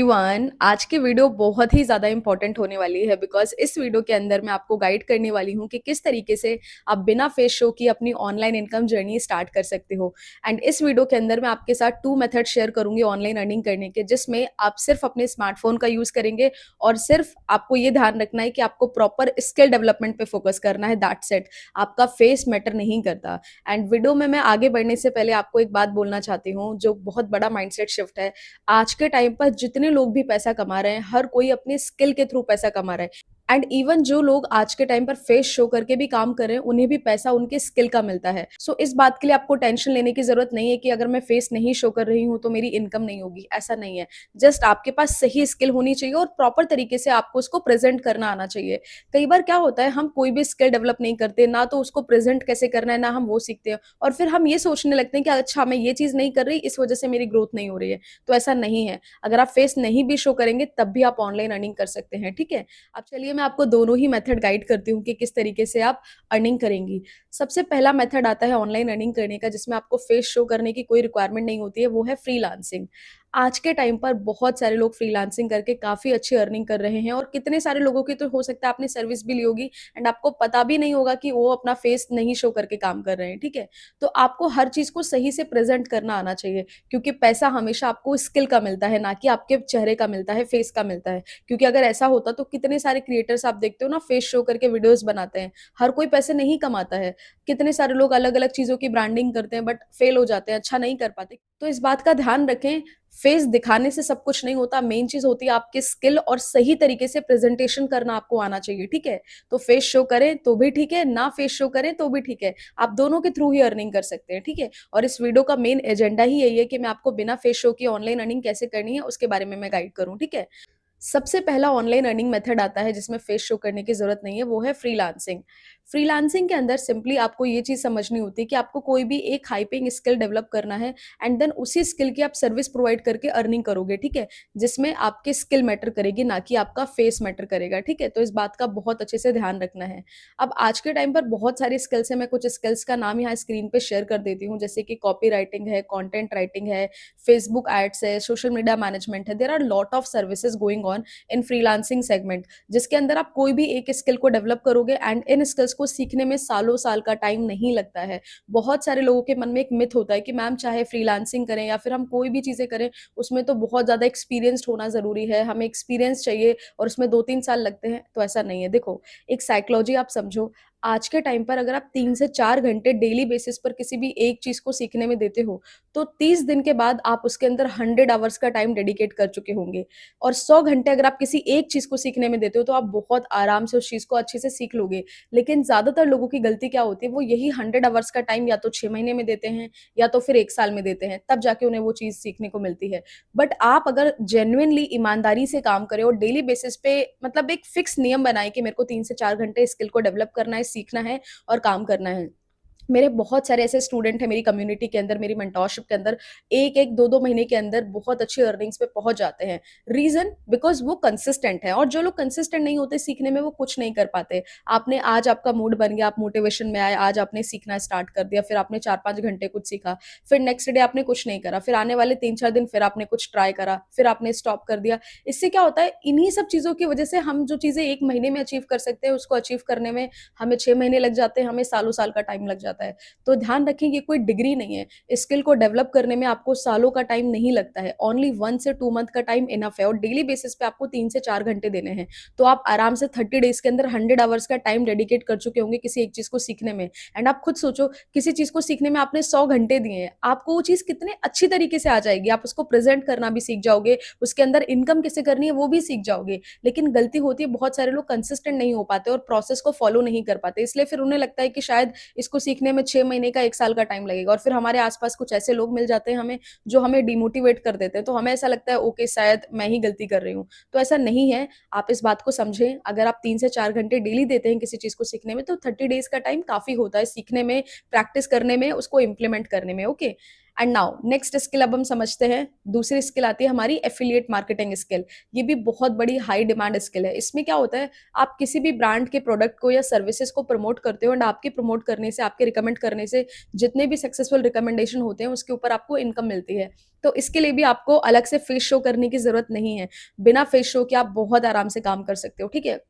Everyone, आज की video बहुत ही ज़्यादा इंपॉर्टेंट होने वाली है बिकॉज इस वीडियो के अंदर मैं आपको गाइड करने वाली हूँ कि किस तरीके से आप बिना फेस शो की अपनी ऑनलाइन इनकम जर्नी स्टार्ट कर सकते हो। एंड इस वीडियो के अंदर मैं आपके साथ 2 मेथड शेयर करूंगी ऑनलाइन अर्निंग करने के, जिसमें आप सिर्फ अपने स्मार्टफोन का यूज़ करेंगे और सिर्फ आपको ये ध्यान रखना है कि आपको प्रॉपर स्किल डेवलपमेंट पे फोकस करना है। That's it. आपका फेस मैटर नहीं करता। एंड वीडियो में मैं आगे बढ़ने से पहले आपको एक बात बोलना चाहती हूँ जो बहुत बड़ा माइंडसेट शिफ्ट है। आज के टाइम पर जितने लोग भी पैसा कमा रहे हैं, हर कोई अपने स्किल के थ्रू पैसा कमा रहा है। एंड इवन जो लोग आज के टाइम पर फेस शो करके भी काम कर रहे हैं, उन्हें भी पैसा उनके स्किल का मिलता है। सो इस बात के लिए आपको टेंशन लेने की जरूरत नहीं है कि अगर मैं फेस नहीं शो कर रही हूँ तो मेरी इनकम नहीं होगी। ऐसा नहीं है। जस्ट आपके पास सही स्किल होनी चाहिए और प्रॉपर तरीके से आपको उसको प्रेजेंट करना आना चाहिए। कई बार क्या होता है, हम कोई भी स्किल डेवलप नहीं करते, ना तो उसको प्रेजेंट कैसे करना है ना हम वो सीखते हैं, और फिर हम ये सोचने लगते हैं कि अच्छा मैं ये चीज नहीं कर रही, इस वजह से मेरी ग्रोथ नहीं हो रही है। तो ऐसा नहीं है। अगर आप फेस नहीं भी शो करेंगे तब भी आप ऑनलाइन अर्निंग कर सकते हैं। ठीक है। अब चलिए मैं आपको दोनों ही मेथड गाइड करती हूँ कि किस तरीके से आप अर्निंग करेंगी। सबसे पहला मेथड आता है ऑनलाइन अर्निंग करने का, जिसमें आपको फेस शो करने की कोई रिक्वायरमेंट नहीं होती है, वो है फ्रीलांसिंग। आज के टाइम पर बहुत सारे लोग फ्रीलांसिंग करके काफी अच्छी अर्निंग कर रहे हैं, और कितने सारे लोगों की तो हो सकता है आपने सर्विस भी ली होगी एंड आपको पता भी नहीं होगा कि वो अपना फेस नहीं शो करके काम कर रहे हैं। ठीक है। तो आपको हर चीज को सही से प्रेजेंट करना आना चाहिए, क्योंकि पैसा हमेशा आपको स्किल का मिलता है, ना कि आपके चेहरे का मिलता है, फेस का मिलता है। क्योंकि अगर ऐसा होता तो कितने सारे क्रिएटर्स आप देखते हो ना, फेस शो करके वीडियोस बनाते हैं। हर कोई पैसे नहीं कमाता है। कितने सारे लोग अलग अलग चीजों की ब्रांडिंग करते हैं बट फेल हो जाते हैं, अच्छा नहीं कर पाते। तो इस बात का ध्यान रखें। फेस दिखाने से सब कुछ नहीं होता। मेन चीज होती है आपकी स्किल, और सही तरीके से प्रेजेंटेशन करना आपको आना चाहिए। ठीक है। तो फेस शो करें तो भी ठीक है, ना फेस शो करें तो भी ठीक है। आप दोनों के थ्रू ही अर्निंग कर सकते हैं। ठीक है। और इस वीडियो का मेन एजेंडा ही यही है कि मैं आपको बिना फेस शो की ऑनलाइन अर्निंग कैसे करनी है उसके बारे में मैं गाइड करूं। ठीक है। सबसे पहला ऑनलाइन अर्निंग मेथड आता है जिसमें फेस शो करने की जरूरत नहीं है, वो है फ्रीलांसिंग। फ्रीलांसिंग के अंदर सिंपली आपको ये चीज समझनी होती है कि आपको कोई भी एक हाई पेइंग स्किल डेवलप करना है, एंड देन उसी स्किल की आप सर्विस प्रोवाइड करके अर्निंग करोगे। ठीक है। जिसमें आपकी स्किल मैटर करेगी, ना कि आपका फेस मैटर करेगा। ठीक है। तो इस बात का बहुत अच्छे से ध्यान रखना है। अब आज के टाइम पर बहुत सारी स्किल्स है, मैं कुछ स्किल्स का नाम यहाँ स्क्रीन पे शेयर कर देती हूँ, जैसे कि कॉपी राइटिंग है, कॉन्टेंट राइटिंग है, फेसबुक एड्स है, सोशल मीडिया मैनेजमेंट है। There are lot of services going on in freelancing segment, जिसके अंदर आप कोई भी एक स्किल को डेवलप करोगे, एंड इन स्किल्स को सीखने में सालों साल का टाइम नहीं लगता है। बहुत सारे लोगों के मन में एक मिथ होता है कि मैम चाहे फ्रीलांसिंग करें या फिर हम कोई भी चीजें करें, उसमें तो बहुत ज्यादा एक्सपीरियंस्ड होना जरूरी है, हमें एक्सपीरियंस चाहिए और उसमें 2-3 साल लगते हैं। तो ऐसा नहीं है। देखो, एक साइकोलॉजी आप समझो। आज के टाइम पर अगर आप 3 से 4 घंटे डेली बेसिस पर किसी भी एक चीज को सीखने में देते हो, तो 30 दिन के बाद आप उसके अंदर 100 आवर्स का टाइम डेडिकेट कर चुके होंगे। और 100 घंटे अगर आप किसी एक चीज को सीखने में देते हो तो आप बहुत आराम से उस चीज को अच्छे से सीख लोगे। लेकिन ज्यादातर लोगों की गलती क्या होती है, वो यही 100 आवर्स का टाइम या तो 6 महीने में देते हैं या तो फिर 1 साल में देते हैं, तब जाके उन्हें वो चीज सीखने को मिलती है। बट आप अगर जेन्युइनली ईमानदारी से काम करें और डेली बेसिस पे मतलब एक फिक्स नियम बनाए कि मेरे को 3 से 4 घंटे स्किल को डेवलप करना है, सीखना है और काम करना है। मेरे बहुत सारे ऐसे स्टूडेंट हैं मेरी कम्युनिटी के अंदर, मेरी मेंटोरशिप के अंदर, एक एक दो दो महीने के अंदर बहुत अच्छी अर्निंग्स पे पहुंच जाते हैं। रीजन, बिकॉज वो कंसिस्टेंट है, और जो लोग कंसिस्टेंट नहीं होते सीखने में वो कुछ नहीं कर पाते। आपने आज आपका मूड बन गया, आप मोटिवेशन में आए, आज आपने सीखना स्टार्ट कर दिया, फिर आपने 4-5 घंटे कुछ सीखा, फिर नेक्स्ट डे आपने कुछ नहीं करा, फिर आने वाले 3-4 दिन फिर आपने कुछ ट्राई करा, फिर आपने स्टॉप कर दिया। इससे क्या होता है, इन्हीं सब चीजों की वजह से हम जो चीजें एक महीने में अचीव कर सकते हैं उसको अचीव करने में हमें 6 महीने लग जाते हैं, हमें सालों साल का टाइम लग जाता है। तो ध्यान रखें, ये कोई डिग्री नहीं है। स्किल को डेवलप करने में आपको सालों का टाइम नहीं लगता है, ओनली 1 से 2 मंथ का टाइम इनफ है, और डेली बेसिस पे आपको 3 से 4 घंटे देने हैं। तो आप आराम से 30 डेज के अंदर 100 आवर्स का टाइम डेडिकेट कर चुके होंगे किसी एक चीज को सीखने में। एंड आप खुद सोचो, किसी चीज को सीखने में आपने 100 घंटे दिए हैं, आपको वो चीज कितने अच्छी तरीके से आ जाएगी, आप उसको प्रेजेंट करना भी सीख जाओगे, उसके अंदर इनकम कैसे करनी है वो भी सीख जाओगे। लेकिन गलती होती है, बहुत सारे लोग कंसिस्टेंट नहीं हो पाते और प्रोसेस को फॉलो नहीं कर पाते, इसलिए फिर उन्हें लगता है कि शायद इसको सीखने में 6 महीने का 1 साल का टाइम लगेगा। और फिर हमारे आसपास कुछ ऐसे लोग मिल जाते हैं हमें, जो हमें डिमोटिवेट कर देते हैं, तो हमें ऐसा लगता है ओके शायद मैं ही गलती कर रही हूँ। तो ऐसा नहीं है। आप इस बात को समझें, अगर आप 3 से 4 घंटे डेली देते हैं किसी चीज को सीखने में, तो 30 डेज का टाइम काफी होता है सीखने में, प्रैक्टिस करने में, उसको इम्प्लीमेंट करने में। Okay. And now next skill अब हम समझते हैं। दूसरी स्किल आती है हमारी एफिलिएट मार्केटिंग स्किल। ये भी बहुत बड़ी हाई डिमांड स्किल है। इसमें क्या होता है, आप किसी भी ब्रांड के प्रोडक्ट को या सर्विसेज को प्रमोट करते हो एंड आपके प्रमोट करने से, आपके रिकमेंड करने से जितने भी सक्सेसफुल रिकमेंडेशन होते हैं उसके ऊपर आपको इनकम मिलती है। तो इसके लिए भी आपको अलग से फेस शो करने की जरूरत नहीं है। बिना फेस शो के आप बहुत आराम से काम कर सकते हो, ठीक है।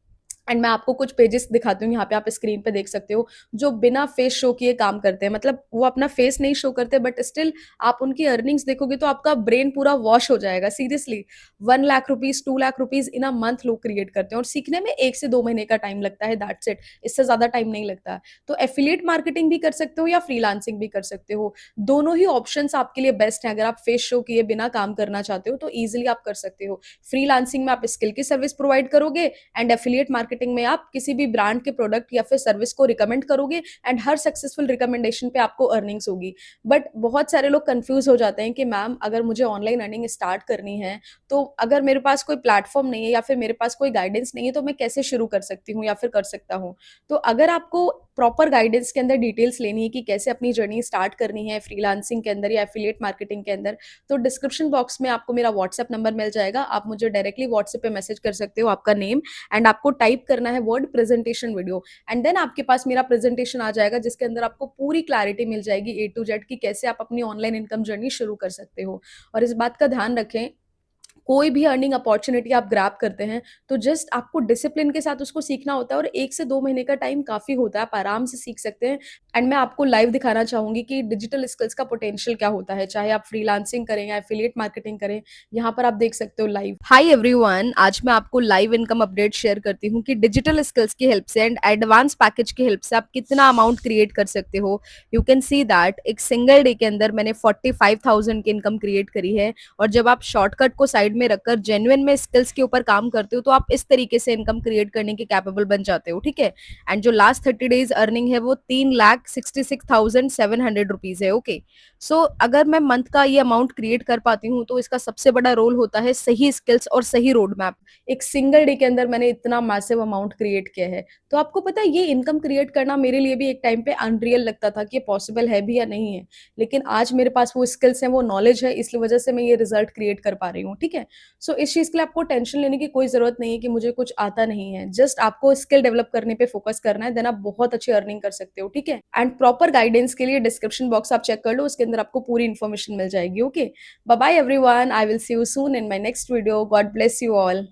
एंड मैं आपको कुछ पेजेस दिखाती हूँ, यहाँ पे आप स्क्रीन पे देख सकते हो, जो बिना फेस शो किए काम करते हैं। मतलब वो अपना फेस नहीं शो करते बट स्टिल आप उनकी अर्निंग्स देखोगे तो आपका ब्रेन पूरा वॉश हो जाएगा। Seriously 1 lakh rupees 2 lakh rupees in a month लोग क्रिएट करते हैं और सीखने में 1 से 2 महीने का टाइम लगता है, दैट्स इट। इससे ज्यादा टाइम नहीं लगता। तो एफिलिएट मार्केटिंग भी कर सकते हो या फ्रीलांसिंग भी कर सकते हो। दोनों ही ऑप्शन आपके लिए बेस्ट है। अगर आप फेस शो किए बिना काम करना चाहते हो तो ईजिली आप कर सकते हो। फ्रीलांसिंग में आप स्किल की सर्विस प्रोवाइड करोगे एंड एफिलिएट मार्केटिंग में आप किसी भी ब्रांड के प्रोडक्ट या फिर सर्विस को रिकमेंड करोगे एंड हर सक्सेसफुल रिकमेंडेशन पे आपको अर्निंग्स होगी। बट बहुत सारे लोग कंफ्यूज हो जाते हैं कि मैम अगर मुझे ऑनलाइन अर्निंग स्टार्ट करनी है तो अगर मेरे पास कोई प्लेटफॉर्म नहीं है या फिर मेरे पास कोई गाइडेंस नहीं है तो मैं कैसे शुरू कर सकती हूँ या फिर कर सकता हूँ। तो अगर आपको प्रॉपर गाइडेंस के अंदर डिटेल्स लेनी है कि कैसे अपनी जर्नी स्टार्ट करनी है फ्रीलांसिंग के अंदर या एफिलिएट मार्केटिंग के अंदर, तो डिस्क्रिप्शन बॉक्स में आपको मेरा व्हाट्सएप नंबर मिल जाएगा। आप मुझे डायरेक्टली व्हाट्सएप पे मैसेज कर सकते हो, आपका नेम एंड आपको टाइप करना है word presentation video, and then आपके पास मेरा प्रेजेंटेशन आ जाएगा जिसके अंदर आपको पूरी क्लैरिटी मिल जाएगी ए टू जेड की कैसे आप अपनी ऑनलाइन इनकम जर्नी शुरू कर सकते हो। और इस बात का ध्यान रखें, कोई भी अर्निंग अपॉर्चुनिटी आप ग्रैब करते हैं तो जस्ट आपको डिसिप्लिन के साथ उसको सीखना होता है और 1 से 2 महीने का टाइम काफी होता है, आप आराम से सीख सकते हैं। एंड मैं आपको लाइव दिखाना चाहूंगी कि डिजिटल स्किल्स का पोटेंशियल क्या होता है, चाहे आप फ्रीलांसिंग करें या एफिलिएट मार्केटिंग करें। यहाँ पर आप देख सकते हो लाइव। हाय एवरीवन, आज मैं आपको लाइव इनकम अपडेट शेयर करती हूँ कि डिजिटल स्किल्स की हेल्प से एंड एडवांस पैकेज की हेल्प से आप कितना अमाउंट क्रिएट कर सकते हो। यू कैन सी दैट एक सिंगल डे के अंदर मैंने 45,000 की इनकम क्रिएट करी है। और जब आप शॉर्टकट को साइड में रखकर जेन्युइन में स्किल्स के ऊपर काम करते हो तो आप इस तरीके से इनकम क्रिएट करने के कैपेबल बन जाते हो, ठीक है। एंड जो लास्ट 30 डेज अर्निंग है वो 3,66,700 रुपीज है, ओके। सो अगर मैं मंथ का ये अमाउंट क्रिएट कर पाती हूँ तो इसका सबसे बड़ा रोल होता है सही स्किल्स और सही रोड मैप। एक सिंगल डे के अंदर मैंने इतना मैसिव अमाउंट क्रिएट किया है। तो आपको पता है ये इनकम क्रिएट करना मेरे लिए भी एक टाइम पे अनरियल लगता था कि ये पॉसिबल है भी या नहीं है। लेकिन आज मेरे पास वो स्किल्स हैं, वो नॉलेज है, इसलिए वजह से मैं ये रिजल्ट क्रिएट कर पा रही हूँ, ठीक है। सो इस चीज के लिए आपको टेंशन लेने की कोई जरूरत नहीं है कि मुझे कुछ आता नहीं है। जस्ट आपको स्किल डेवलप करने पे फोकस करना है, देन आप बहुत अच्छी अर्निंग कर सकते हो, ठीक है। एंड प्रॉपर गाइडेंस के लिए डिस्क्रिप्शन बॉक्स आप चेक कर लो, उसके अंदर आपको पूरी इन्फॉर्मेशन मिल जाएगी, okay. Bye bye everyone, I will see you soon in my next video. God bless you all.